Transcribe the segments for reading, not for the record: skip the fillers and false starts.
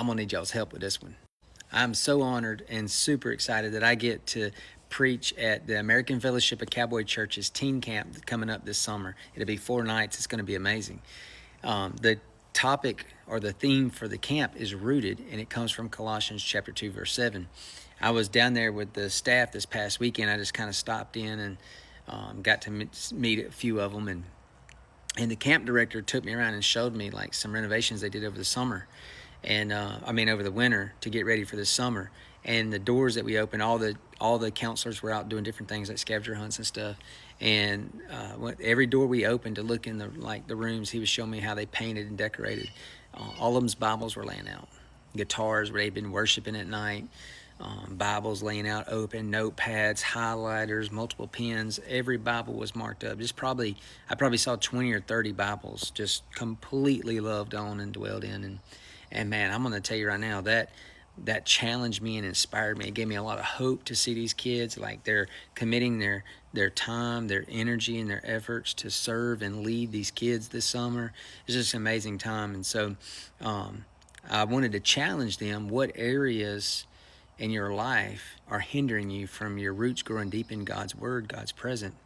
I'm going to need y'all's help with this one. I'm so honored and super excited that I get to preach at the American Fellowship of Cowboy Churches teen camp coming up this summer. It'll be 4 nights. It's going to be amazing. The topic or the theme for the camp is rooted, and it comes from Colossians chapter 2, verse 7. I was down there with the staff this past weekend. I just kind of stopped in and got to meet a few of them, and the camp director took me around and showed me like some renovations they did over the summer, and over the winter to get ready for the summer. And the doors that we opened, all the counselors were out doing different things like scavenger hunts and stuff. And every door we opened to look in the rooms, he was showing me how they painted and decorated. All of them's Bibles were laying out, guitars where they'd been worshiping at night. Bibles laying out open, notepads, highlighters, multiple pens. Every Bible was marked up. I probably saw 20 or 30 Bibles just completely loved on and dwelled in. And man, I'm going to tell you right now that challenged me and inspired me. It gave me a lot of hope to see these kids like they're committing their time, their energy, and their efforts to serve and lead these kids this summer. It's just an amazing time. And so I wanted to challenge them. What areas in your life are hindering you from your roots growing deep in God's Word, God's presence?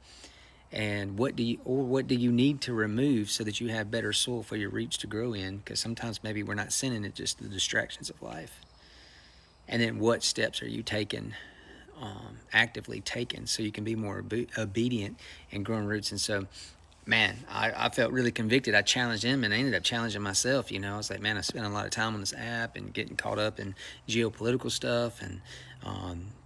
And what do you need to remove so that you have better soil for your roots to grow in? Because sometimes maybe we're not sinning, it's just the distractions of life. And then what steps are you taking, actively taking, so you can be more obedient and growing roots? And so, man, I felt really convicted. I challenged him, and I ended up challenging myself. I was like, man, I spent a lot of time on this app and getting caught up in geopolitical stuff and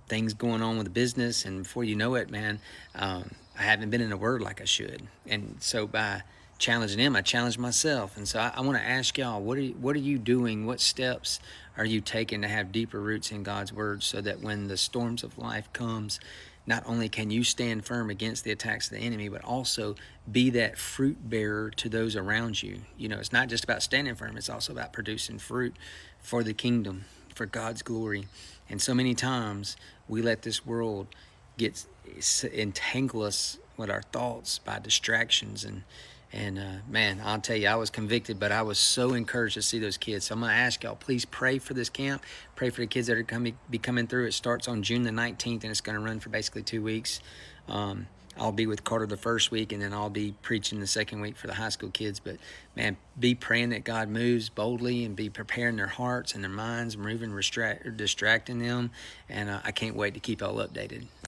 things going on with the business. And before you know it, man, I haven't been in the Word like I should. And so by challenging him, I challenged myself. And so I want to ask y'all, what are you doing? What steps are you taking to have deeper roots in God's Word, so that when the storms of life comes, not only can you stand firm against the attacks of the enemy, but also be that fruit bearer to those around you? It's not just about standing firm. It's also about producing fruit for the kingdom, for God's glory. And so many times we let this world entangle us with our thoughts by distractions. And man, I'll tell you, I was convicted, but I was so encouraged to see those kids. So I'm going to ask y'all, please pray for this camp. Pray for the kids that are coming through. It starts on June the 19th, and it's going to run for basically 2 weeks. I'll be with Carter the first week, and then I'll be preaching the second week for the high school kids. But, man, be praying that God moves boldly and be preparing their hearts and their minds, moving, distracting them. And I can't wait to keep y'all updated.